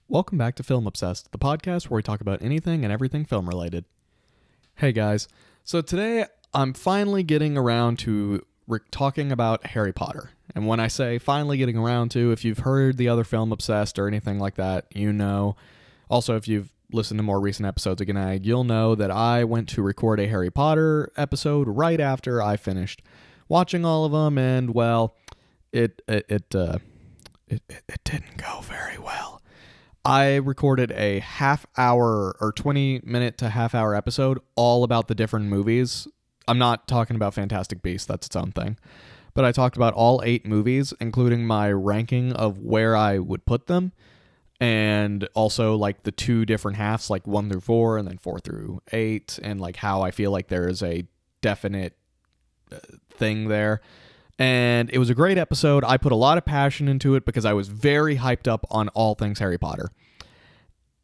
Welcome back to Film Obsessed, the podcast where we talk about anything and everything film related. Hey guys, so today I'm finally getting around to talking about Harry Potter. And when I say finally getting around to, if you've heard the other Film Obsessed or anything like that, you know. Also, if you've listened to more recent episodes of G'nag, you'll know that I went to record a Harry Potter episode right after I finished watching all of them, and well, it didn't go very well. I recorded a half hour or 20-minute to half hour episode all about the different movies. I'm not talking about Fantastic Beasts, that's its own thing. But I talked about all 8 movies, including my ranking of where I would put them. And also like the 2 different halves, like 1 through 4 and then 4 through 8. And like how I feel like there is a definite thing there. And it was a great episode. I put a lot of passion into it because I was very hyped up on all things Harry Potter.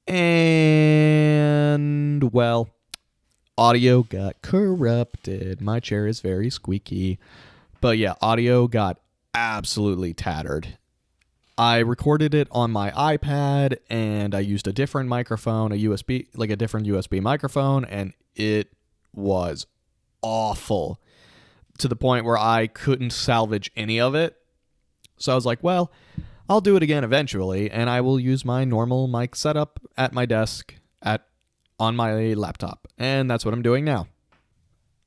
And, well, audio got corrupted. My chair is very squeaky. But yeah, audio got absolutely tattered. I recorded it on my iPad and I used a different microphone, a different USB microphone, and it was awful. To the point where I couldn't salvage any of it. So I was like, well, I'll do it again eventually, and I will use my normal mic setup at my desk on my laptop. And that's what I'm doing now.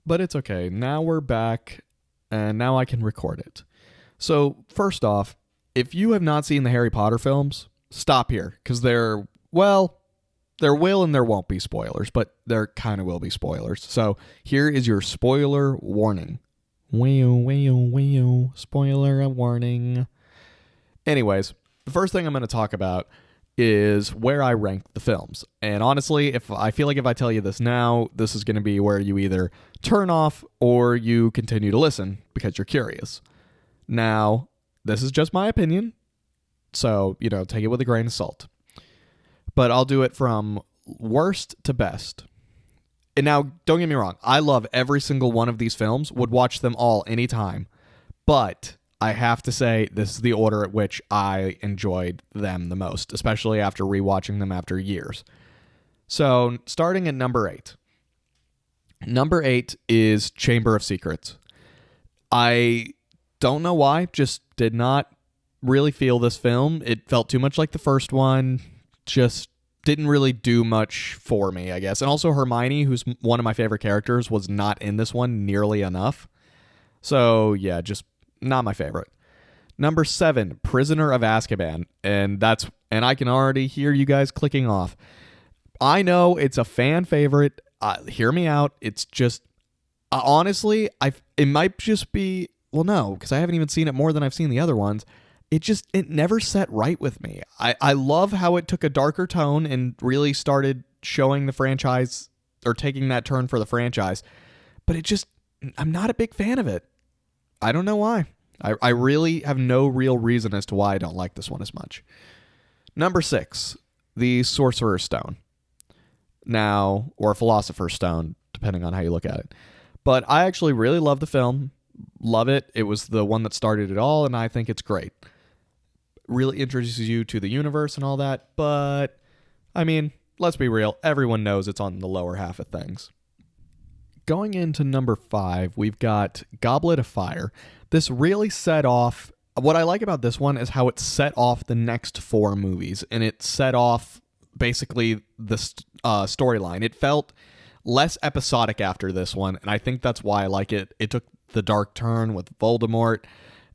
But it's okay. Now we're back, and now I can record it. So first off, if you have not seen the Harry Potter films, stop here, because there will and there won't be spoilers, but there kind of will be spoilers. So here is your spoiler warning. Spoiler warning. Anyways, the first thing I'm going to talk about is where I rank the films. And honestly, if I tell you this now, this is going to be where you either turn off or you continue to listen because you're curious. Now, this is just my opinion, so, take it with a grain of salt. But I'll do it from worst to best. And now, don't get me wrong, I love every single one of these films, would watch them all anytime. But I have to say, this is the order at which I enjoyed them the most, especially after rewatching them after years. So, starting at number 8. Number 8 is Chamber of Secrets. I don't know why, just did not really feel this film. It felt too much like the first one, just didn't really do much for me, I guess. And also Hermione, who's one of my favorite characters, was not in this one nearly enough. So, yeah, just not my favorite. Number 7, Prisoner of Azkaban. And I can already hear you guys clicking off. I know it's a fan favorite. Hear me out. It's just, honestly, it might just be, well, no, because I haven't even seen it more than I've seen the other ones. It never set right with me. I love how it took a darker tone and really started showing the franchise, or taking that turn for the franchise. But I'm not a big fan of it. I don't know why. I really have no real reason as to why I don't like this one as much. Number 6, the Sorcerer's Stone. Now, or Philosopher's Stone, depending on how you look at it. But I actually really love the film. Love it. It was the one that started it all, and I think it's great. Really introduces you to the universe and all that, but I mean, let's be real, everyone knows it's on the lower half of things. Going into number 5, we've got Goblet of Fire. This really set off, what I like about this one is how it set off the next 4 movies, and it set off basically the storyline. It felt less episodic after this one, and I think that's why I like it. It took the dark turn with Voldemort,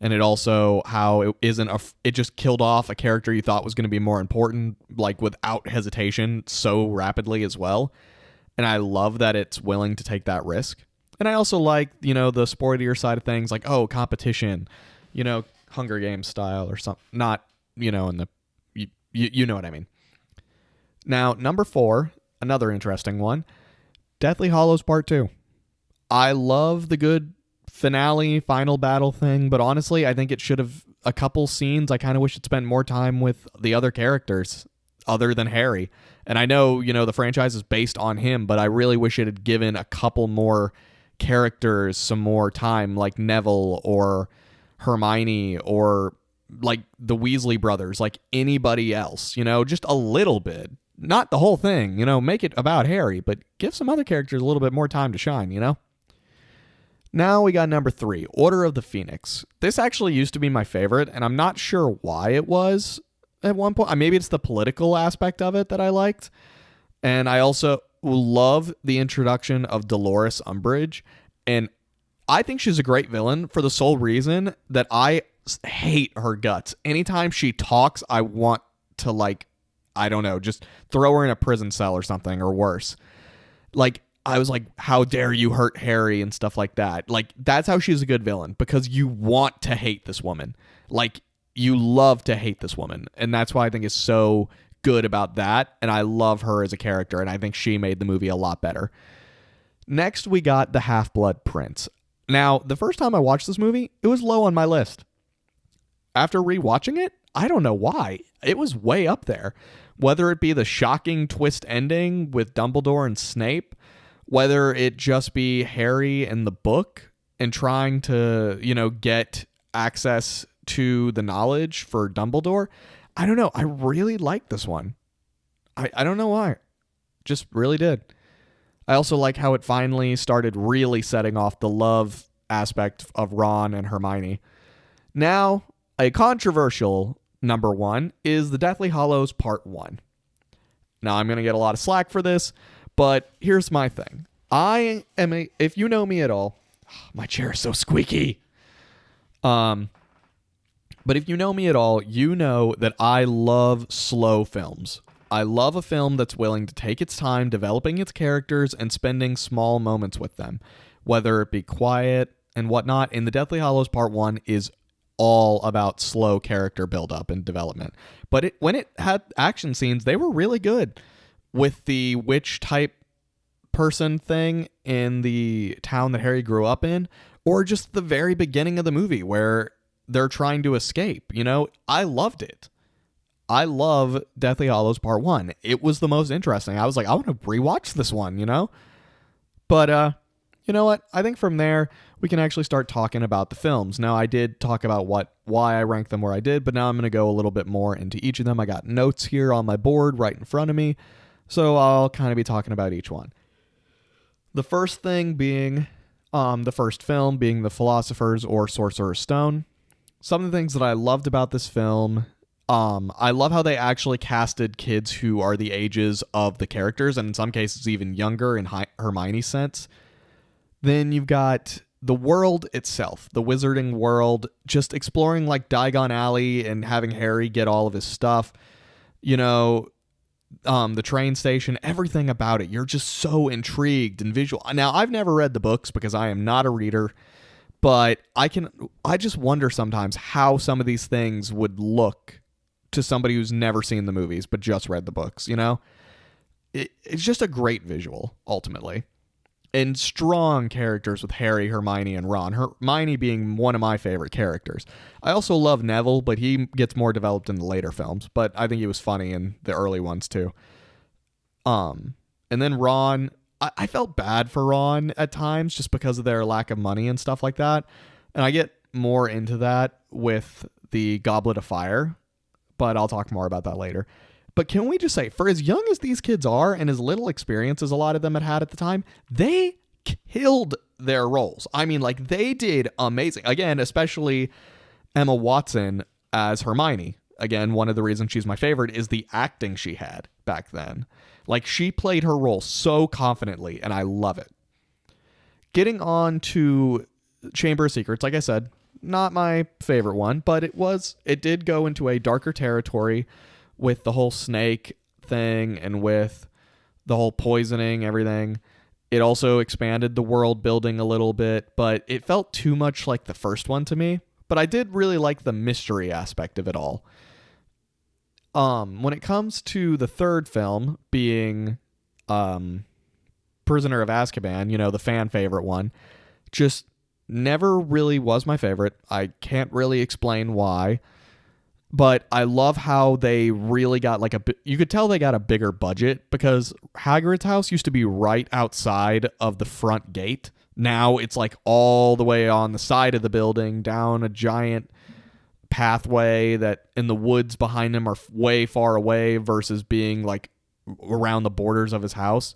and it also how it just killed off a character you thought was going to be more important, like without hesitation, so rapidly as well. And I love that it's willing to take that risk. And I also like, the sportier side of things, like, competition, Hunger Games style or something. Not, in the, you know what I mean. Now, number 4, another interesting one, Deathly Hallows Part 2. I love the good final battle thing, but honestly, I think it should have a couple scenes. I kind of wish it spent more time with the other characters other than Harry. And I know, the franchise is based on him, but I really wish it had given a couple more characters some more time, like Neville or Hermione or like the Weasley brothers, like anybody else, just a little bit. Not the whole thing, make it about Harry, but give some other characters a little bit more time to shine, Now we got number 3, Order of the Phoenix. This actually used to be my favorite, and I'm not sure why it was at one point. Maybe it's the political aspect of it that I liked. And I also love the introduction of Dolores Umbridge. And I think she's a great villain for the sole reason that I hate her guts. Anytime she talks, I want to, like, I don't know, just throw her in a prison cell or something, or worse. Like, I was like, how dare you hurt Harry and stuff like that. Like, that's how she's a good villain, because you want to hate this woman. Like, you love to hate this woman. And that's why I think is so good about that. And I love her as a character, and I think she made the movie a lot better. Next, we got The Half-Blood Prince. Now, the first time I watched this movie, it was low on my list. After rewatching it, I don't know why. It was way up there. Whether it be the shocking twist ending with Dumbledore and Snape, whether it just be Harry and the book and trying to, get access to the knowledge for Dumbledore. I don't know. I really like this one. I don't know why. Just really did. I also like how it finally started really setting off the love aspect of Ron and Hermione. Now, a controversial number 1 is The Deathly Hallows Part 1. Now, I'm going to get a lot of slack for this, but here's my thing. If you know me at all, my chair is so squeaky. But if you know me at all, you know that I love slow films. I love a film that's willing to take its time developing its characters and spending small moments with them, whether it be quiet and whatnot. And The Deathly Hallows Part 1 is all about slow character buildup and development. But when it had action scenes, they were really good. With the witch type person thing in the town that Harry grew up in, or just the very beginning of the movie where they're trying to escape. I loved it. I love Deathly Hallows Part 1. It was the most interesting. I was like, I want to rewatch this one, But, you know what? I think from there, we can actually start talking about the films. Now, I did talk about why I ranked them where I did, but now I'm going to go a little bit more into each of them. I got notes here on my board right in front of me, so I'll kind of be talking about each one. The first thing being, the first film being The Philosopher's or Sorcerer's Stone. Some of the things that I loved about this film, I love how they actually casted kids who are the ages of the characters, and in some cases even younger in Hermione's sense. Then you've got the world itself, the wizarding world, just exploring like Diagon Alley and having Harry get all of his stuff, the train station, everything about it. You're just so intrigued and visual. Now, I've never read the books because I am not a reader, but I just wonder sometimes how some of these things would look to somebody who's never seen the movies but just read the books, It's just a great visual, ultimately. And strong characters with Harry, Hermione, and Ron. Hermione being one of my favorite characters. I also love Neville, but he gets more developed in the later films. But I think he was funny in the early ones, too. And then Ron, I felt bad for Ron at times just because of their lack of money and stuff like that. And I get more into that with the Goblet of Fire, but I'll talk more about that later. But can we just say, for as young as these kids are and as little experience as a lot of them had at the time, they killed their roles. I mean, like, they did amazing. Again, especially Emma Watson as Hermione. Again, one of the reasons she's my favorite is the acting she had back then. Like, she played her role so confidently, and I love it. Getting on to Chamber of Secrets, like I said, not my favorite one, but it did go into a darker territory with the whole snake thing and with the whole poisoning, everything. It also expanded the world building a little bit, but it felt too much like the first one to me. But I did really like the mystery aspect of it all. When it comes to the third film being Prisoner of Azkaban, the fan favorite one, just never really was my favorite. I can't really explain why. But I love how they really got you could tell they got a bigger budget because Hagrid's house used to be right outside of the front gate. Now it's like all the way on the side of the building, down a giant pathway that in the woods behind him are way far away versus being like around the borders of his house.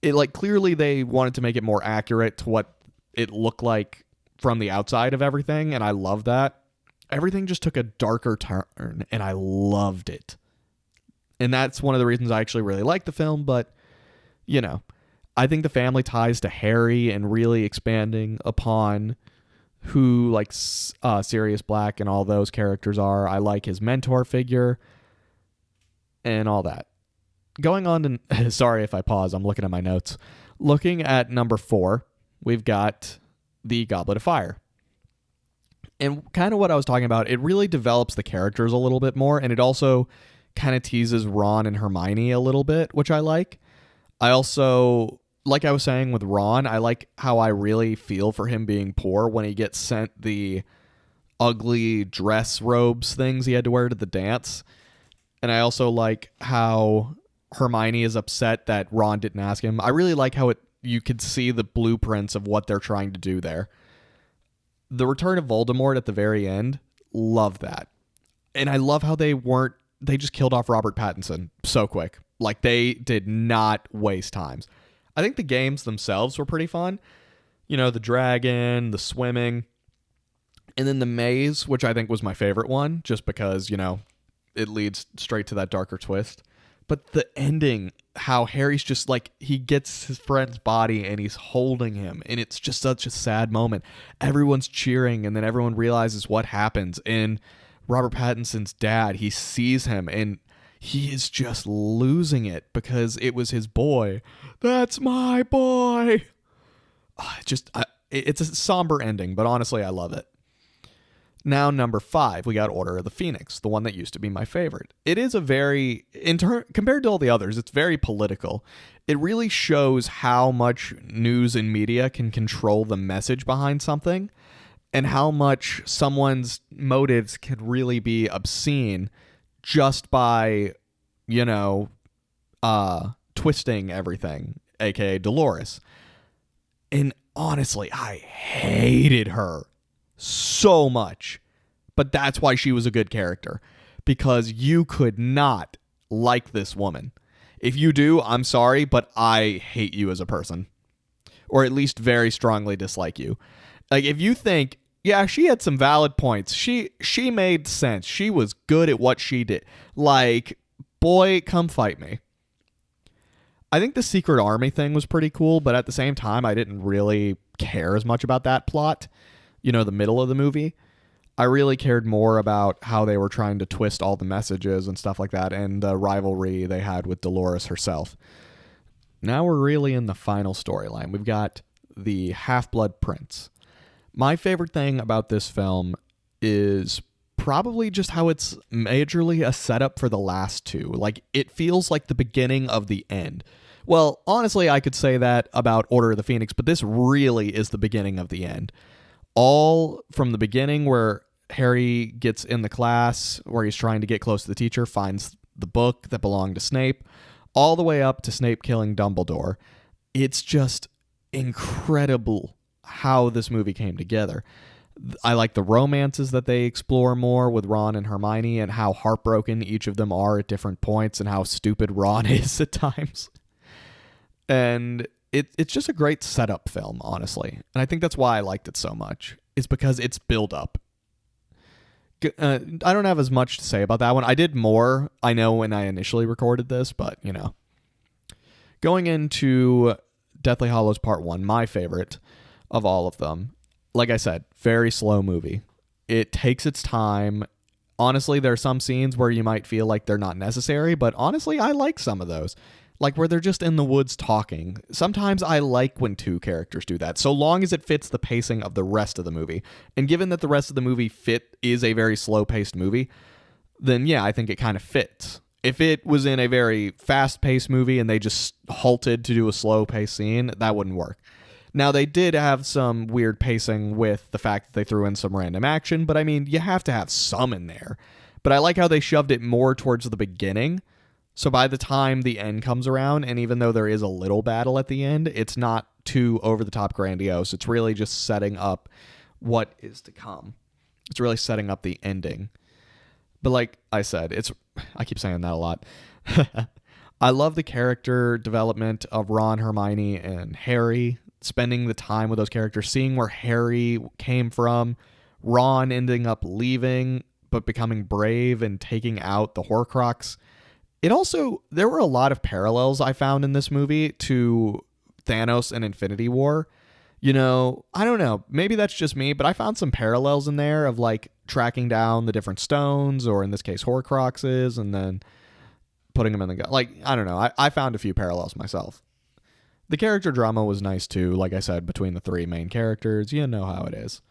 It like clearly they wanted to make it more accurate to what it looked like from the outside of everything, and I love that. Everything just took a darker turn, and I loved it. And that's one of the reasons I actually really like the film, but, you know, I think the family ties to Harry and really expanding upon who, like, Sirius Black and all those characters are. I like his mentor figure and all that. Going on to, sorry if I pause, I'm looking at my notes. Looking at number 4, we've got the Goblet of Fire. And kind of what I was talking about, it really develops the characters a little bit more, and it also kind of teases Ron and Hermione a little bit, which I like. I also, like I was saying with Ron, I like how I really feel for him being poor when he gets sent the ugly dress robes things he had to wear to the dance. And I also like how Hermione is upset that Ron didn't ask him. I really like how you could see the blueprints of what they're trying to do there. The return of Voldemort at the very end, love that. And I love how they just killed off Robert Pattinson so quick. Like, they did not waste times. I think the games themselves were pretty fun. You know, the dragon, the swimming, and then the maze, which I think was my favorite one, just because, you know, it leads straight to that darker twist. But the ending, how Harry's just like, he gets his friend's body and he's holding him, and it's just such a sad moment. Everyone's cheering, and then everyone realizes what happens. And Robert Pattinson's dad, he sees him, and he is just losing it because it was his boy. That's my boy. It's a somber ending, but honestly, I love it. Now, number 5, we got Order of the Phoenix, the one that used to be my favorite. It is a very, compared to all the others, it's very political. It really shows how much news and media can control the message behind something, and how much someone's motives can really be obscene just by, you know, twisting everything, aka Dolores. And honestly, I hated her so much, but that's why she was a good character, because you could not like this woman. If you do, I'm sorry, but I hate you as a person, or at least very strongly dislike you. Like, if you think, yeah, she had some valid points, she made sense, she was good at what she did, like, boy, come fight me. I think the Secret Army thing was pretty cool, but at the same time, I didn't really care as much about that plot. You know, the middle of the movie. I really cared more about how they were trying to twist all the messages and stuff like that, and the rivalry they had with Dolores herself. Now we're really in the final storyline. We've got the Half-Blood Prince. My favorite thing about this film is probably just how it's majorly a setup for the last two. Like, it feels like the beginning of the end. Well, honestly, I could say that about Order of the Phoenix, but this really is the beginning of the end. All from the beginning, where Harry gets in the class where he's trying to get close to the teacher, finds the book that belonged to Snape, all the way up to Snape killing Dumbledore. It's just incredible how this movie came together. I like the romances that they explore more with Ron and Hermione, and how heartbroken each of them are at different points, and how stupid Ron is at times. And it's just a great setup film, honestly. And I think that's why I liked it so much. It's because it's build up. I don't have as much to say about that one. I did more, I know, when I initially recorded this, but, you know. Going into Deathly Hallows Part 1, my favorite of all of them. Like I said, very slow movie. It takes its time. Honestly, there are some scenes where you might feel like they're not necessary, but honestly, I like some of those. Like where they're just in the woods talking. Sometimes I like when two characters do that, so long as it fits the pacing of the rest of the movie. And given that the rest of the movie is a very slow-paced movie, then yeah, I think it kind of fits. If it was in a very fast-paced movie and they just halted to do a slow-paced scene, that wouldn't work. Now, they did have some weird pacing with the fact that they threw in some random action, but I mean, you have to have some in there. But I like how they shoved it more towards the beginning. So by the time the end comes around, and even though there is a little battle at the end, it's not too over-the-top grandiose. It's really just setting up what is to come. It's really setting up the ending. But like I said, I keep saying that a lot. I love the character development of Ron, Hermione, and Harry, spending the time with those characters, seeing where Harry came from, Ron ending up leaving but becoming brave and taking out the Horcrux. There were a lot of parallels I found in this movie to Thanos and Infinity War. I don't know, maybe that's just me, but I found some parallels in there of like tracking down the different stones, or in this case Horcruxes, and then putting them in the gun. Like, I don't know, I found a few parallels myself. The character drama was nice too, like I said, between the three main characters. You know how it is.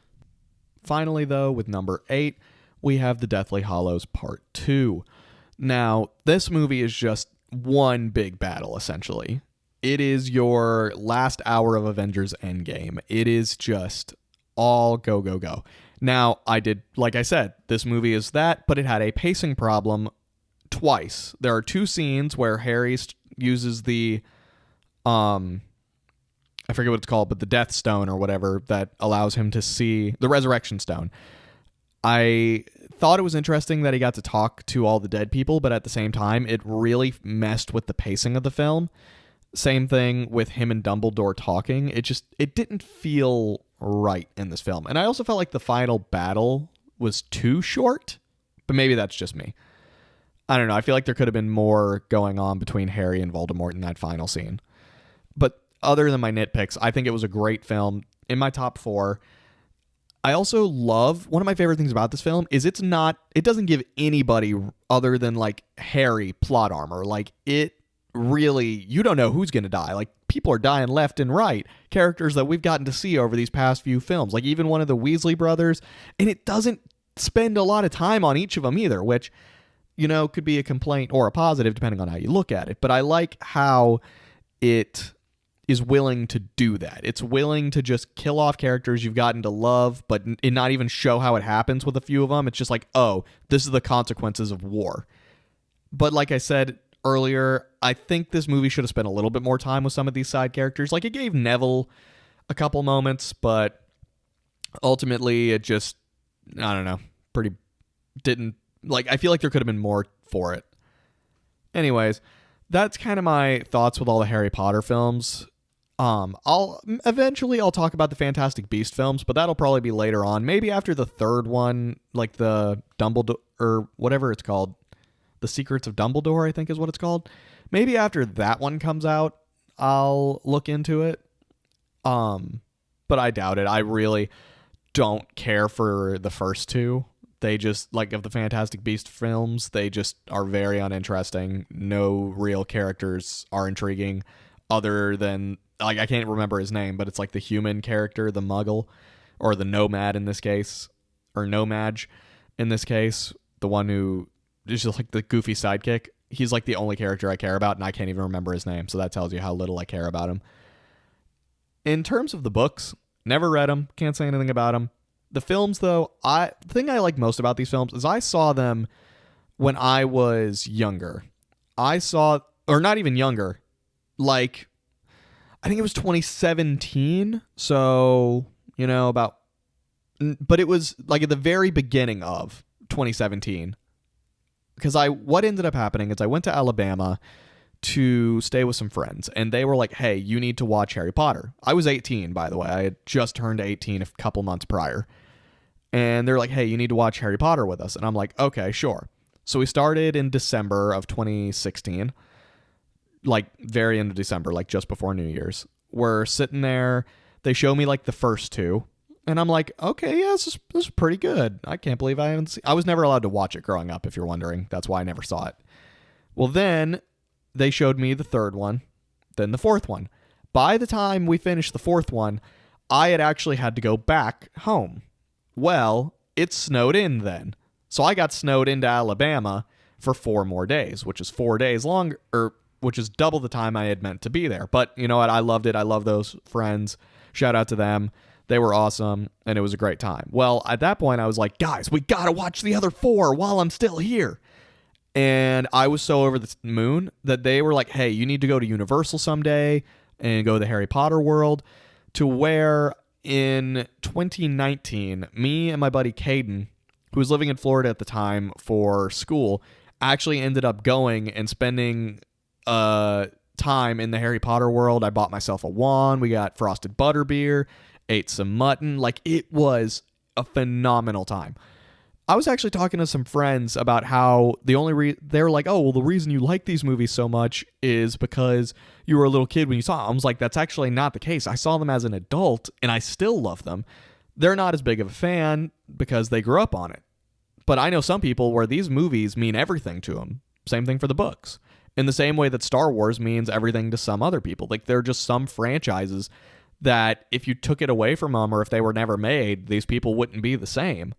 Finally, though, with number 8, we have The Deathly Hallows Part 2. Now, this movie is just one big battle, essentially. It is your last hour of Avengers Endgame. It is just all go, go, go. Now, like I said, this movie is that, but it had a pacing problem twice. There are 2 scenes where Harry uses the, I forget what it's called, but the Death Stone or whatever that allows him to see, the Resurrection Stone. I thought it was interesting that he got to talk to all the dead people, but at the same time, it really messed with the pacing of the film. Same thing with him and Dumbledore talking. It didn't feel right in this film. And I also felt like the final battle was too short, but maybe that's just me. I don't know. I feel like there could have been more going on between Harry and Voldemort in that final scene. But other than my nitpicks, I think it was a great film. In my top 4, I also love, one of my favorite things about this film is it doesn't give anybody other than like Harry plot armor. Like, it really, you don't know who's going to die. Like, people are dying left and right. Characters that we've gotten to see over these past few films, like even one of the Weasley brothers, and it doesn't spend a lot of time on each of them either, which, could be a complaint or a positive depending on how you look at it. But I like how it is willing to do that. It's willing to just kill off characters you've gotten to love, but not even show how it happens with a few of them. It's just like, oh, this is the consequences of war. But like I said earlier, I think this movie should have spent a little bit more time with some of these side characters. Like, it gave Neville a couple moments, but ultimately it just, I don't know, I feel like there could have been more for it. Anyways, that's kind of my thoughts with all the Harry Potter films. I'll talk about the Fantastic Beast films, but that'll probably be later on. Maybe after the third one, like the Dumbledore, or whatever it's called. The Secrets of Dumbledore, I think is what it's called. Maybe after that one comes out, I'll look into it. But I doubt it. I really don't care for the first 2. They just, like, of the Fantastic Beast films, they just are very uninteresting. No real characters are intriguing other than, like, I can't remember his name, but it's like the human character, the Muggle, or the Nomad in this case, or Nomad in this case, the one who is just like the goofy sidekick. He's like the only character I care about, and I can't even remember his name, so that tells you how little I care about him. In terms of the books, never read them, can't say anything about them. The films, though, the thing I like most about these films is I saw them when I was younger. Or not even younger, like, I think it was 2017, so, but it was like at the very beginning of 2017. Because what ended up happening is I went to Alabama to stay with some friends, and they were like, hey, you need to watch Harry Potter. I was 18, by the way. I had just turned 18 a couple months prior. And they're like, hey, you need to watch Harry Potter with us. And I'm like, okay, sure. So we started in December of 2016, like very end of December, like just before New Year's. We're sitting there. They show me like the first 2. And I'm like, okay, yeah, this is pretty good. I can't believe I haven't seen. I was never allowed to watch it growing up, if you're wondering. That's why I never saw it. Well, then they showed me the 3rd one, then the 4th one. By the time we finished the 4th one, I had actually had to go back home. Well, it snowed in then. So I got snowed into Alabama for 4 more days, which is 4 days longer, which is double the time I had meant to be there. But you know what? I loved it. I love those friends. Shout out to them. They were awesome, and it was a great time. Well, at that point, I was like, guys, we got to watch the other 4 while I'm still here. And I was so over the moon that they were like, hey, you need to go to Universal someday and go to the Harry Potter world, to where in 2019, me and my buddy Caden who was living in Florida at the time for school, actually ended up going and spending time in the Harry Potter world. I bought myself a wand. We got frosted butterbeer, ate some mutton. Like, it was a phenomenal time. I was actually talking to some friends about how they were like, oh, well, the reason you like these movies so much is because you were a little kid when you saw them. I was like, that's actually not the case. I saw them as an adult, and I still love them. They're not as big of a fan because they grew up on it. But I know some people where these movies mean everything to them. Same thing for the books. In the same way that Star Wars means everything to some other people. Like, there are just some franchises that if you took it away from them or if they were never made, these people wouldn't be the same.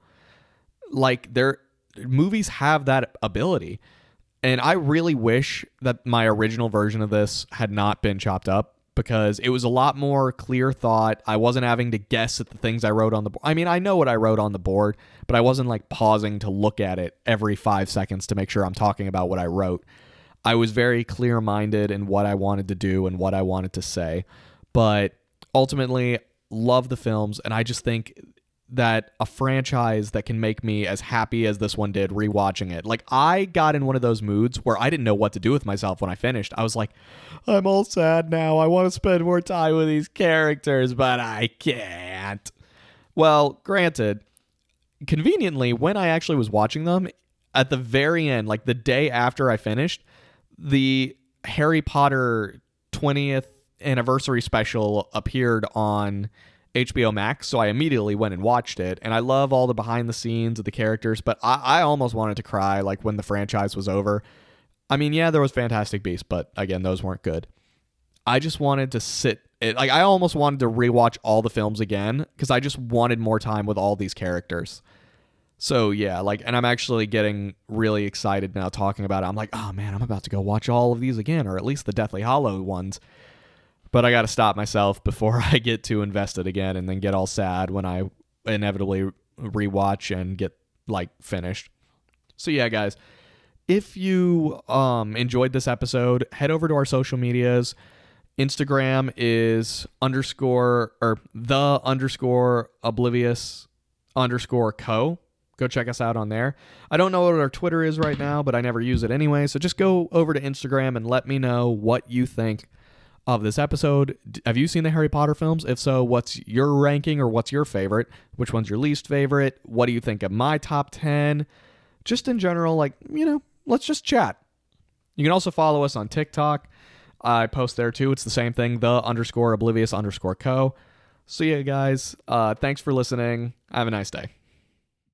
Like, their movies have that ability. And I really wish that my original version of this had not been chopped up, because it was a lot more clear thought. I wasn't having to guess at the things I wrote on the board. I mean, I know what I wrote on the board, but I wasn't like pausing to look at it every 5 seconds to make sure I'm talking about what I wrote. I was very clear-minded in what I wanted to do and what I wanted to say. But ultimately, love the films, and I just think that a franchise that can make me as happy as this one did rewatching it. Like, I got in one of those moods where I didn't know what to do with myself when I finished. I was like, I'm all sad now. I want to spend more time with these characters, but I can't. Well, granted, conveniently, when I actually was watching them, at the very end, like the day after I finished, the Harry Potter 20th anniversary special appeared on HBO Max, so I immediately went and watched it, and I love all the behind the scenes of the characters, but I almost wanted to cry like when the franchise was over. I mean, yeah, there was Fantastic Beasts, but again, those weren't good. I just wanted to I almost wanted to rewatch all the films again, because I just wanted more time with all these characters. So yeah, like, and I'm actually getting really excited now talking about it. I'm like, oh man, I'm about to go watch all of these again, or at least the Deathly Hallow ones. But I got to stop myself before I get too invested again and then get all sad when I inevitably rewatch and get like finished. So yeah, guys, if you enjoyed this episode, head over to our social medias. Instagram is _the _Oblivious _Co. Go check us out on there. I don't know what our Twitter is right now, but I never use it anyway. So just go over to Instagram and let me know what you think of this episode. Have you seen the Harry Potter films? If so, what's your ranking, or what's your favorite? Which one's your least favorite? What do you think of my top 10? Just in general, like, let's just chat. You can also follow us on TikTok. I post there too. It's the same thing, the _Oblivious _Co. So yeah, guys, thanks for listening. Have a nice day.